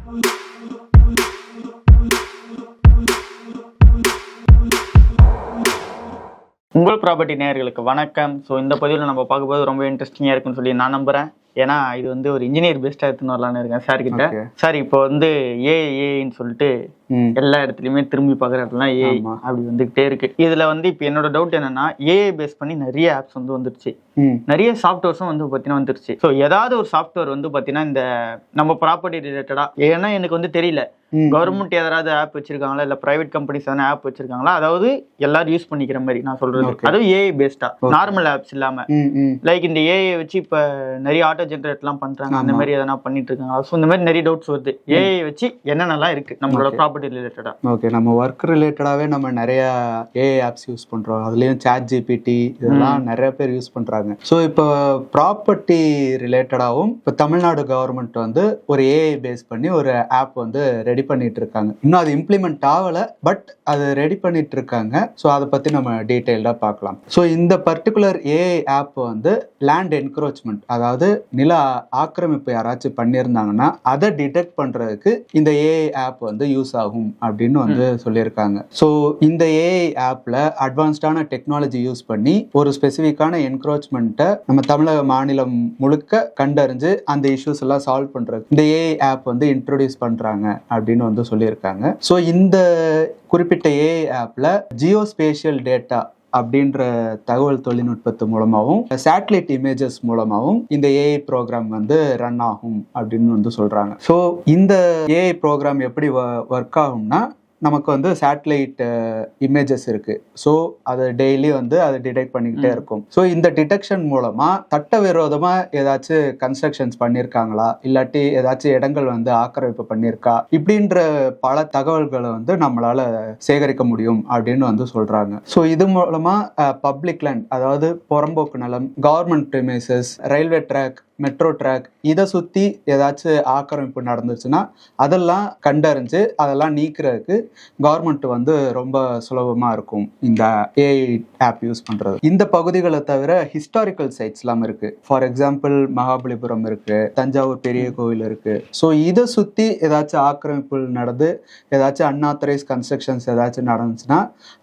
உங்கள் ப்ராப்பர்ட்டி நேயர்களுக்கு வணக்கம். ஸோ இந்த பதிவில் நம்ம பார்க்கும்போது ரொம்ப இன்ட்ரெஸ்டிங்காக இருக்குன்னு சொல்லி நான் நம்புகிறேன். ஏன்னா இது வந்து ஒரு இன்ஜினியர் பெஸ்ட்டாக எடுத்துன்னு வரலான்னு இருக்கேன் சார் கிட்ட. சார் இப்போ வந்து ஏஐன்னு சொல்லிட்டு எல்லா இடத்துலையுமே திரும்பி பார்க்குற இடத்துலாம் ஏஐ அப்படி வந்துகிட்டே இருக்கு. இதுல வந்து இப்போ என்னோட டவுட் என்னன்னா, ஏஐ பேஸ் பண்ணி நிறைய ஆப்ஸ் வந்து வந்துருச்சு, நிறைய சாஃப்ட்வேர்ஸும் வந்து பார்த்தீங்கன்னா வந்துருச்சு. ஸோ ஏதாவது ஒரு சாஃப்ட்வேர் வந்து பார்த்தீங்கன்னா இந்த நம்ம ப்ராப்பர்ட்டி ரிலேட்டடா, ஏன்னா எனக்கு வந்து தெரியல கவர்மெண்ட் ஏதாவது ஆப் வச்சிருக்காங்களா இல்ல பிரைவேட் கம்பெனிஸ் எதனா ஆப் வச்சிருக்காங்களா, அதாவது எல்லாரும் யூஸ் பண்ணிக்கிற மாதிரி நான் சொல்றது, அதுவும் ஏஐ பேஸ்டா, நார்மல் ஆப்ஸ் இல்லாம. லைக் இந்த ஏஐ வச்சு இப்ப நிறைய ஆட்டோ ஜென்ரேட் எல்லாம் பண்றாங்க, அந்த மாதிரி எதனா பண்ணிட்டு இருக்காங்க. ஸோ இந்த மாதிரி நிறைய டவுட்ஸ் வருது. ஏஐ வச்சு என்னென்னலாம் இருக்கு நம்மளோட ப்ராப்பர்ட்டி ரிலேட்டடா? ஓகே, நம்ம ஒர்க் ரிலேட்டடாவே நம்ம நிறைய ஏஐ ஆப்ஸ் யூஸ் பண்றோம். அதுலயும் சாட் ஜிபிடி இதெல்லாம் நிறைய பேர் யூஸ் பண்றாங்க. ஸோ இப்போ ப்ராப்பர்ட்டி ரிலேட்டடாகவும் இப்போ தமிழ்நாடு கவர்மெண்ட் வந்து ஒரு ஏஐ பேஸ் பண்ணி ஒரு ஆப் வந்து ரெடி பண்ணிட்டு இருக்காங்க. இன்னும் அது இம்ப்ளிமெண்ட் ஆகல, பட் அது ரெடி பண்ணிட்டு இருக்காங்க. ஸோ அதை பத்தி நம்ம டீட்டெயில்டா பார்க்கலாம். ஸோ இந்த பர்டிகுலர் ஏஐ ஆப் வந்து லேண்ட் என்க்ரோச்மெண்ட், அதாவது நில ஆக்கிரமிப்பு யாராச்சும் பண்ணியிருந்தாங்கன்னா அதை டிடெக்ட் பண்றதுக்கு இந்த ஏஐ ஆப் வந்து யூஸ் ஆகும் அப்படின்னு வந்து சொல்லியிருக்காங்க. ஸோ இந்த ஏஐ ஆப்ல அட்வான்ஸ்டான டெக்னாலஜி யூஸ் பண்ணி ஒரு ஸ்பெசிஃபிக்கான என்க்ரோச்மெண்ட்டை நம்ம தமிழக மாநிலம் முழுக்க கண்டறிஞ்சு அந்த இஷ்யூஸ் எல்லாம் சால்வ் பண்றது இந்த ஏஐ ஆப் வந்து இன்ட்ரோடியூஸ் பண்றாங்க அப்படின்னு வந்து சொல்லியிருக்காங்க. ஸோ இந்த குறிப்பிட்ட ஏஐ ஆப்ல ஜியோஸ்பேஷியல் டேட்டா அப்படின்ற தகவல் தொழில்நுட்பத்து மூலமாகவும் சேட்டலைட் இமேஜஸ் மூலமாகவும் இந்த ஏஐ ப்ரோக்ராம் வந்து ரன் ஆகும் அப்படின்னு வந்து சொல்றாங்க. ஸோ இந்த ஏஐ ப்ரோக்ராம் எப்படி ஒர்க் ஆகும்னா, நமக்கு வந்து சேட்டலைட் இமேஜஸ் இருக்கு. ஸோ அதை டெய்லி வந்து அதை டிடெக்ட் பண்ணிக்கிட்டே இருக்கும். ஸோ இந்த டிடெக்ஷன் மூலமா சட்டவிரோதமா ஏதாச்சும் கன்ஸ்ட்ரக்ஷன்ஸ் பண்ணியிருக்காங்களா, இல்லாட்டி ஏதாச்சும் இடங்கள் வந்து ஆக்கிரமிப்பு பண்ணியிருக்கா, இப்படின்ற பல தகவல்களை வந்து நம்மளால சேகரிக்க முடியும் அப்படின்னு வந்து சொல்றாங்க. ஸோ இது மூலமா பப்ளிக் லேண்ட், அதாவது புறம்போக்கு நிலம், government premises, railway track, metro track, இதை சுற்றி ஏதாச்சும் ஆக்கிரமிப்பு நடந்துச்சுன்னா அதெல்லாம் கண்டறிஞ்சு அதெல்லாம் நீக்கிறதுக்கு கவர்மெண்ட் வந்து ரொம்ப சுலபமாக இருக்கும் இந்த ஏஐ ஆப் யூஸ் பண்ணுறது. இந்த பகுதிகளை தவிர ஹிஸ்டாரிக்கல் சைட்ஸ்லாம் இருக்குது. ஃபார் எக்ஸாம்பிள் மகாபலிபுரம் இருக்குது, தஞ்சாவூர் பெரிய கோவில் இருக்குது. ஸோ இதை சுற்றி ஏதாச்சும் ஆக்கிரமிப்பு நடந்து ஏதாச்சும் அன்ஆத்தரைஸ் கன்ஸ்ட்ரக்ஷன்ஸ் ஏதாச்சும் நடந்துச்சுன்னா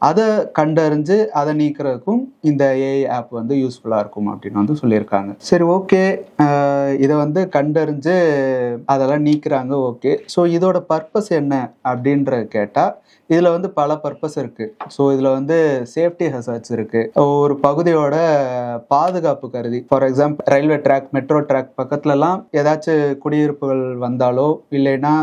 அதை கண்டறிஞ்சு அதை நீக்கிறதுக்கும் இந்த ஏஐ ஆப் வந்து யூஸ்ஃபுல்லாக இருக்கும் அப்படின்னு வந்து சொல்லியிருக்காங்க. சரி, ஓகே, இதை வந்து கண்டறிஞ்சு அதெல்லாம் நீக்கிறாங்க. ஓகே, ஸோ இதோட பர்பஸ் என்ன அப்படின்ற கேட்டால் இதில் வந்து பல பர்பஸ் இருக்கு. ஸோ இதில் வந்து சேஃப்டி ஹசார்ட்ஸ் இருக்கு. ஒரு பகுதியோட பாதுகாப்பு கருதி, for example railway track, metro track பக்கத்துலலாம் ஏதாச்சும் குடியிருப்புகள் வந்தாலோ இல்லைன்னா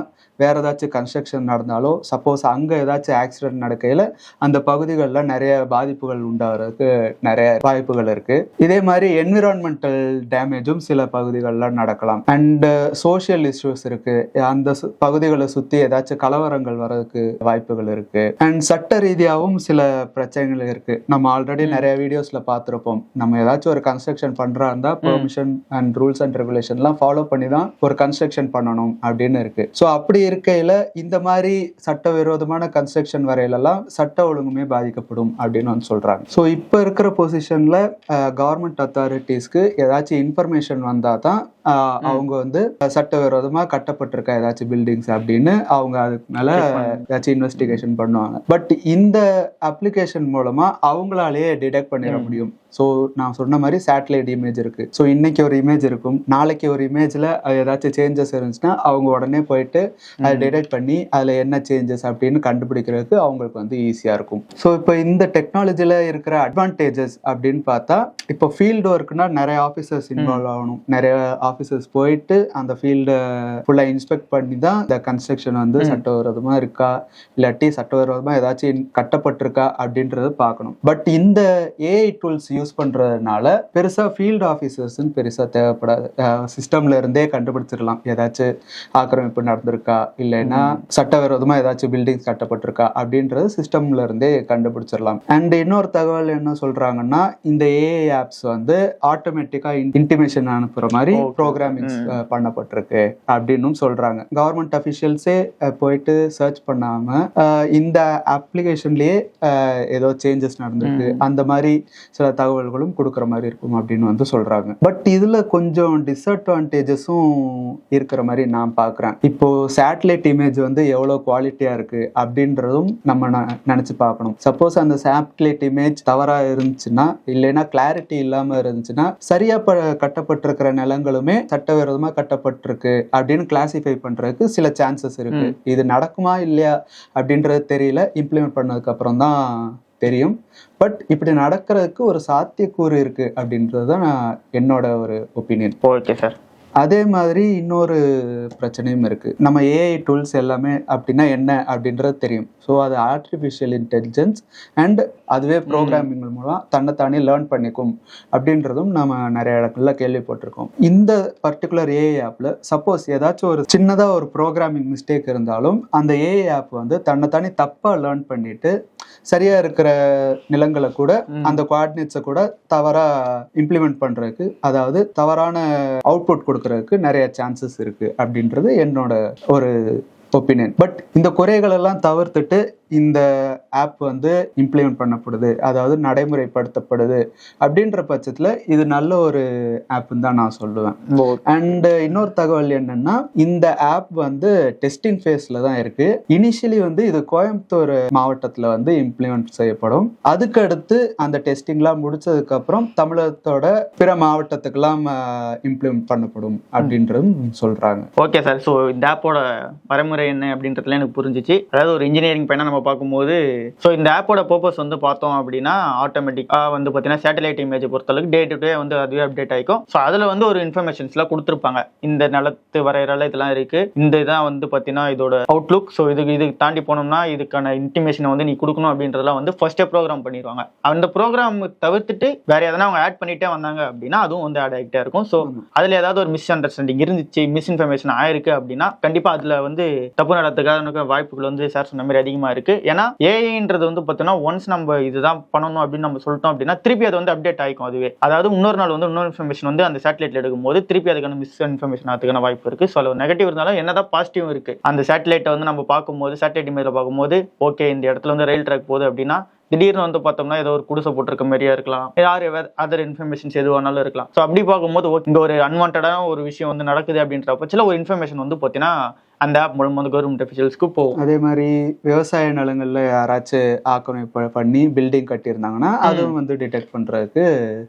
வேற ஏதாச்சும் கன்ஸ்ட்ரக்ஷன் நடந்தாலோ, சப்போஸ் அங்கே ஏதாச்சும் ஆக்சிடென்ட் நடக்கையில் அந்த பகுதிகளில் நிறைய பாதிப்புகள் உண்டாகிறதுக்கு நிறைய வாய்ப்புகள் இருக்கு. இதே மாதிரி என்விரான்மெண்டல் டேமேஜும் சில பகுதிகளில் நடக்கலாம். அண்ட் சோஷியல் இஷ்யூஸ் இருக்கு. அந்த பகுதிகளை சுற்றி ஏதாச்சும் கலவரங்கள் வர்றதுக்கு வாய்ப்புகள் இருக்கு. அண்ட் சட்ட ரீதியாகவும் சில பிரச்சனைகள் இருக்கு. நம்ம ஆல்ரெடி நிறைய வீடியோஸ்ல பார்த்துருப்போம். நம்ம ஏதாச்சும் ஒரு கன்ஸ்ட்ரக்ஷன் பண்றா இருந்தா பெர்மிஷன் அண்ட் ரூல்ஸ் அண்ட் ரெகுலேஷன்லாம் ஃபாலோ பண்ணி தான் ஒரு கன்ஸ்ட்ரக்ஷன் பண்ணணும் அப்படின்னு இருக்கு. ஸோ அப்படி இருக்கையில இந்த மாதிரி சட்டவிரோதமான கன்ஸ்ட்ரக்ஷன் வரையிலெல்லாம் சட்ட ஒழுங்குமே பாதிக்கப்படும் அப்படின்னு வந்து சொல்றாங்க. ஸோ இப்போ இருக்கிற பொசிஷன்ல கவர்மெண்ட் அத்தாரிட்டிஸ்க்கு ஏதாச்சும் இன்ஃபர்மேஷன் வந்தா தான் அவங்க வந்து சட்டவிரோதமா கட்டப்பட்டிருக்க ஏதாச்சும் பில்டிங்ஸ் அப்படின்னு அவங்க அதுக்கு மேல ஏதாச்சும் இன்வெஸ்டிகேஷன் பண்ணுவாங்க. பட் இந்த அப்ளிகேஷன் மூலமா அவங்களாலேயே டிடெக்ட் பண்ணிட முடியும். ஸோ நான் சொன்ன மாதிரி சேட்டலைட் இமேஜ் இருக்கு. ஸோ இன்னைக்கு ஒரு இமேஜ் இருக்கும், நாளைக்கு ஒரு இமேஜ்ல ஏதாச்சும் சேஞ்சஸ் இருந்துச்சுன்னா அவங்க உடனே போயிட்டு அதை டிடெக்ட் பண்ணி அதுல என்ன சேஞ்சஸ் அப்படின்னு கண்டுபிடிக்கிறதுக்கு அவங்களுக்கு வந்து ஈஸியா இருக்கும். ஸோ இப்போ இந்த டெக்னாலஜில இருக்கிற அட்வான்டேஜஸ் அப்படின்னு பார்த்தா, இப்போ ஃபீல்டு ஒர்க்னா நிறைய ஆஃபீஸர்ஸ் இன்வால்வ் ஆகணும். நிறைய ஆஃபீஸர்ஸ் போயிட்டு அந்த ஃபீல்டை ஃபுல்லாக இன்ஸ்பெக்ட் பண்ணி தான் இந்த கன்ஸ்ட்ரக்ஷன் வந்து சட்டவிரோதமா இருக்கா இல்லாட்டி சட்டவிரோதமா ஏதாச்சும் கட்டப்பட்டிருக்கா அப்படின்றத பார்க்கணும். பட் இந்த ஏஐ டூல்ஸ் யூஸ் பண்றதுனால பெருசா ஃபீல்டு ஆஃபீஸர்ஸ் பெருசா தேவைப்படாது. சிஸ்டம்ல இருந்தே கண்டுபிடிச்சிடலாம் ஏதாச்சும் ஆக்கிரமிப்பு நடந்திருக்கா இல்லைன்னா சட்டவிரோதமா ஏதாச்சும் பில்டிங்ஸ் கட்டப்பட்டிருக்கா அப்படின்றது சிஸ்டம்ல இருந்தே கண்டுபிடிச்சிடலாம். அண்ட் இன்னொரு தகவல் என்ன சொல்றாங்கன்னா, இந்த ஏஐ ஆப்ஸ் வந்து ஆட்டோமேட்டிக்கா இன்டிமேஷன் அனுப்புற மாதிரி ப்ரோக்ராமிங் பண்ணப்பட்டிருக்கு அப்படின்னு சொல்றாங்க. கவர்மெண்ட் அஃபிஷியல்ஸே போயிட்டு சர்ச் பண்ணாம இந்த அப்ளிகேஷன்லயே ஏதோ சேஞ்சஸ் நடந்திருக்கு அந்த மாதிரி சில தகவல்களும் கொடுக்குற மாதிரி இருக்கும் அப்படின்னு வந்து சொல்றாங்க. பட் இதுல கொஞ்சம் டிஸ்அட்வான்டேஜஸும் இருக்கிற மாதிரி நான் பாக்குறேன். இப்போ சேட்டலைட் இமேஜ் வந்து எவ்வளோ குவாலிட்டியா இருக்கு அப்படின்றதும் நம்ம நினைச்சு பார்க்கணும். சப்போஸ் அந்த சேட்டலைட் இமேஜ் தவறா இருந்துச்சுன்னா, இல்லைன்னா கிளாரிட்டி இல்லாம இருந்துச்சுன்னா, சரியா கட்டப்பட்டிருக்கிற நிலங்களுமே சட்டவிரோதமா கட்டப்பட்டிருக்கு அப்படின்னு கிளாசிஃபை பண்றதுக்கு சில சான்சஸ் இருக்கு. இது நடக்குமா இல்லையா அப்படின்றது தெரியல, இம்ப்ளிமெண்ட் பண்ணதுக்கு அப்புறம் தான் தெரியும். பட் இப்படி நடக்கிறதுக்கு ஒரு சாத்தியக்கூறு இருக்கு அப்படின்றது தான் என்னோட ஒரு ஒப்பீனியன். Okay sir. அதே மாதிரி இன்னொரு பிரச்சனையும் இருக்கு. நம்ம ஏஐ டூல்ஸ் எல்லாமே அப்படின்னா என்ன அப்படின்றது தெரியும். ஸோ அது ஆர்டிஃபிஷியல் இன்டெலிஜென்ஸ் அண்ட் அதுவே ப்ரோக்ராமிங் மூலம் தன்னைத்தானே லேர்ன் பண்ணிக்கும் அப்படின்றதும் நம்ம நிறைய இடத்துல கேள்விப்பட்டிருக்கோம். இந்த பர்டிகுலர் ஏஐ ஆப்ல சப்போஸ் ஏதாச்சும் ஒரு சின்னதாக ஒரு ப்ரோக்ராமிங் மிஸ்டேக் இருந்தாலும் அந்த ஏஐ ஆப் வந்து தன்னைத்தானே தப்பா லேர்ன் பண்ணிட்டு சரியா இருக்கிற நிலங்களை கூட அந்த கோஆர்டினேட்ஸை கூட தவறா இம்ப்ளிமெண்ட் பண்றதுக்கு, அதாவது தவறான அவுட்புட் கொடுக்கறதுக்கு நிறைய சான்சஸ் இருக்கு அப்படின்றது என்னோட ஒரு ஒப்பீனியன். பட் இந்த குறைகள் எல்லாம் தவிர்த்துட்டு இந்த ஆப் வந்து இம்ப்ளிமெண்ட் பண்ணப்படுது, அதாவது நடைமுறைப்படுத்தப்படுது அப்படின்ற பட்சத்தில் இது நல்ல ஒரு ஆப்னு தான் நான் சொல்லுவேன். அண்ட் இன்னொரு தகவல் என்னன்னா, இந்த ஆப் வந்து டெஸ்டிங் ஃபேஸ்ல தான் இருக்கு. இனிஷியலி வந்து இது கோயம்புத்தூர் மாவட்டத்தில் வந்து இம்ப்ளிமெண்ட் செய்யப்படும். அதுக்கு அடுத்து அந்த டெஸ்டிங்லாம் முடிச்சதுக்கு அப்புறம் தமிழகத்தோட பிற மாவட்டத்துக்கெல்லாம் இம்ப்ளிமெண்ட் பண்ணப்படும் அப்படின்றதும் சொல்றாங்க. Okay sir. ஸோ இந்த ஆப்போட வரைமுறை என்ன அப்படின்றதுல எனக்கு புரிஞ்சிச்சு. அதாவது ஒரு இன்ஜினியரிங் பையனா நம்ம பார்க்கும்போது, ஸோ இந்த ஆப்போட பர்பஸ் வந்து பார்த்தோம் அப்படின்னா, ஆட்டோமேட்டிக்கா வந்து பார்த்தீங்கன்னா சேட்டலைட் இமேஜ் பொறுத்தளவுக்கு டே டு டே வந்து அதுவே அப்டேட் ஆகிக்கும். ஸோ அதில் வந்து ஒரு இன்ஃபர்மேஷன்ஸ்லாம் கொடுத்துருப்பாங்க. இந்த நிலத்து வரையறல இதெல்லாம் இருக்கு, இந்த இதான் வந்து பார்த்தீங்கன்னா இதோட அவுட்லுக். ஸோ இது தாண்டி போனோம்னா இதுக்கான இன்டிமேஷனை வந்து நீ கொடுக்கணும் அப்படின்றதெல்லாம் வந்து ஃபர்ஸ்டே ப்ரோக்ராம் பண்ணிடுவாங்க. அந்த ப்ரோக்ராம் தவிர்த்துட்டு வேற எதனா அவங்க ஆட் பண்ணிட்டே வந்தாங்க அப்படின்னா அதுவும் வந்து ஆட் ஆகிட்டே இருக்கும். ஸோ அதில் ஏதாவது ஒரு மிஸ் அண்டர்ஸ்டாண்டிங் இருந்துச்சு, மிஸ்இன்ஃபர்மேஷன் ஆயிருக்கு அப்படின்னா கண்டிப்பாக அதில் வந்து தப்பு நடத்துக்கான வாய்ப்புகள் வந்து சார் சொன்ன மாதிரி அதிகமாக இருக்கு. ஏன்னா ஏஐன்றது வந்து பார்த்தீங்கன்னா ஒன்ஸ் நம்ம இதுதான் பண்ணணும் அப்படின்னு நம்ம சொல்லிட்டோம் அப்படின்னா திருப்பி அது வந்து அப்டேட் ஆகிக்கும் அதுவே. அதாவது இன்னொரு நாள் வந்து இன்னொரு இன்ஃபர்மேஷன் வந்து அந்த சேட்டலைட்ல எடுக்கும்போது திருப்பி அதுக்கான மிஸ் இன்ஃபர்மேஷன் ஆகிறதுக்கான வாய்ப்பு இருக்கு. ஸோ நெகட்டிவ் இருந்தாலும் என்னதான் பாசிட்டிவ் இருக்கு. அந்த சேட்டலைட்டை வந்து நம்ம பார்க்கும்போது, சேட்டலைட் இமேஜ்ல பார்க்கும்போது ஓகே இந்த இடத்துல வந்து ரயில் ட்ராக் போகுது அப்படின்னா திடீர்னு வந்து பார்த்தோம்னா ஏதோ ஒரு குடிசை போட்டிருக்க மாதிரியா இருக்கலாம், யார் அதர் இன்ஃபர்மேஷன்ஸ் எதுவானாலும் இருக்கலாம். ஸோ அப்படி பார்க்கும்போது இங்க ஒரு அன்வான்டான ஒரு விஷயம் வந்து நடக்குது அப்படின்ற பட்சத்தில் ஒரு இன்ஃபர்மேஷன் வந்து பார்த்தீங்கன்னா அந்த ஆப் மூலம் வந்து கவர்மெண்ட் அஃபிஷியல்ஸ்க்கு போகும். அதே மாதிரி விவசாய நிலங்கள்ல யாராச்சும் ஆக்கிரமிப்பு பண்ணி பில்டிங் கட்டியிருந்தாங்கன்னா அதுவும் வந்து டிடெக்ட் பண்றதுக்கு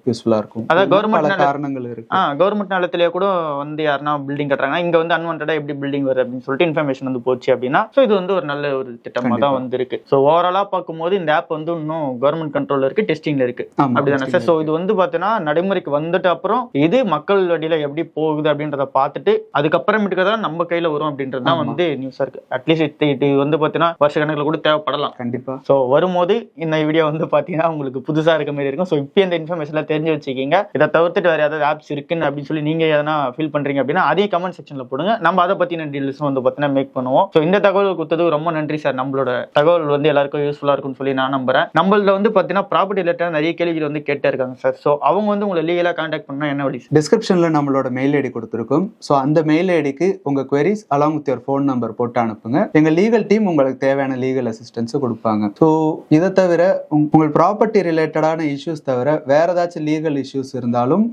யூஸ்ஃபுல்லா இருக்கும். அதாவது கவர்மெண்ட் காரணங்கள் இருக்கு. கவர்மெண்ட் நிலத்திலேயே கூட வந்து யாருன்னா பில்டிங் கட்டுறாங்கன்னா இங்க வந்து அன்வான்டா எப்படி பில்டிங் வருது அப்படின்னு சொல்லிட்டு இன்ஃபர்மேஷன் வந்து போச்சு அப்படின்னா ஸோ இது வந்து ஒரு நல்ல ஒரு திட்டமா தான் வந்து இருக்கு. ஸோ ஓவராலா பார்க்கும்போது இந்த ஆப் வந்து இன்னும் கவர்மெண்ட் கண்ட்ரோல்ல இருக்கு, டெஸ்டிங்ல இருக்கு அப்படிதானே சார்? ஸோ இது வந்து பாத்தீங்கன்னா நடைமுறைக்கு வந்துட்டு அப்புறம் இது மக்கள் வழியில எப்படி போகுது அப்படின்றத பார்த்துட்டு அதுக்கப்புறமேட்டுக்கு தான் நம்ம கையில வரும் அப்படின்றது தான் வந்து நியூஸா இருக்கு. அட்லீஸ்ட் இது வந்து பாத்தீங்கன்னா வருஷ கணக்கில் கூட தேவைப்படலாம் கண்டிப்பா. ஸோ வரும்போது இந்த வீடியோ வந்து பாத்தீங்கன்னா உங்களுக்கு புதுசா இருக்க மாதிரி இருக்கும். ஸோ இப்போ இந்த இன்ஃபர்மேஷன்ல தெரிஞ்சு வச்சுக்கீங்க. இதை தவிர்த்துட்டு வேற ஏதாவது ஆப்ஸ் இருக்குன்னு அப்படின்னு சொல்லி நீங்க எதனா ஃபீல் பண்றீங்க அப்படின்னா அதையும் கமெண்ட் செக்ஷன்ல போடுங்க. நம்ம அதை பத்தின டீல்ஸும் வந்து பாத்தீங்கன்னா மேக் பண்ணுவோம். ஸோ இந்த தகவல் கொடுத்ததுக்கு ரொம்ப நன்றி சார். நம்மளோட தகவல் வந்து எல்லாருக்கும் யூஸ்ஃபுல்லா இருக்கும்னு சொல்லி நான் நம்புறேன். நம்மள வந்து பாத்தீங்கன்னா ப்ராப்பர்ட்டி ரிலேட்டட் நிறைய கேள்விகள் வந்து கேட்டே இருக்காங்க சார். ஸோ அவங்க வந்து உங்களை லீகலா கான்டாக்ட் பண்ணா என்ன வழி? டிஸ்கிரிப்ஷன்ல நம்மளோட மெயில் ஐடி கொடுத்துருக்கோம். ஸோ அந்த மெயில் ஐடிக்கு உங்க queries along with your phone number போட்டு அனுப்புங்க. எங்க லீகல் டீம் உங்களுக்கு தேவையான லீகல் அசிஸ்டன்ஸ் கொடுப்பாங்க. ஸோ இதை தவிர உங்கள் ப்ராப்பர்ட்டி ரிலேட்டடான இஷ்யூஸ் தவிர வேற ஏதாச்சும் லீகல் இஷ்யூஸ் இருந்தாலும்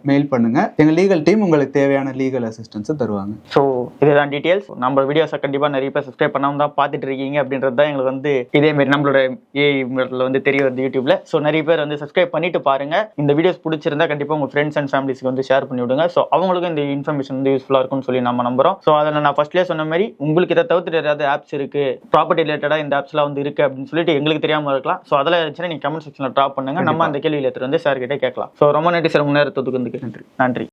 மெயில் பண்ணுங்க. எங்க லீகல் டீம் உங்களுக்கு தேவையான லீகல் அசிஸ்டன்ஸ் தருவாங்க. ஸோ இதுதான் டீடைல்ஸ். நம்ம வீடியோஸை கண்டிப்பா நிறைய பேர் சப்ஸ்கிரைப் பண்ணாம தான் பார்த்துட்டு இருக்கீங்க அப்படின்றது தான் எங்களுக்கு வந்து இதே மாதிரி நம்மளோட ஏஐ வந்து தெரிய வருது யூடியூப்ல. ஸோ நிறைய பேர் வந்து சப்ஸ்கிரைப் பண்ணிட்டு பாருங்க. இந்த வீடியோஸ் பிடிச்சிருந்தா கண்டிப்பா உங்க ஃப்ரெண்ட்ஸ் அண்ட் ஃபேமிலிஸ்க்கு வந்து ஷேர் பண்ணி விடுங்க. ஸோ அவங்களுக்கும் இந்த இன்ஃபர்மேஷன் வந்து யூஸ்ஃபுல்லா இருக்கும்னு சொல்லி நம்ம நம்புறோம். ஸோ அதில் நான் ஃபர்ஸ்ட்லேயே சொன்ன மாதிரி உங்களுக்கு இதை தவிர்த்து ஏதாவது ஆப்ஸ் இருக்கு, ப்ராப்பர்ட்டி ரிலேட்டடா இந்த ஆப்ஸ்லாம் வந்து இருக்கு அப்படின்னு சொல்லிட்டு எங்களுக்கு தெரியாம இருக்கலாம். ஸோ அதில் இருந்துச்சுன்னா நீங்க கமெண்ட் செக்ஷன்ல ட்ராப் பண்ணுங்க. நம்ம அந்த கேள்வியில் எடுத்துட்டு வந்து சார் கிட்டே கேட்கலாம். ஸோ ரொம்ப நன்றி சார், முன்னேறத்துக்கு நன்றி.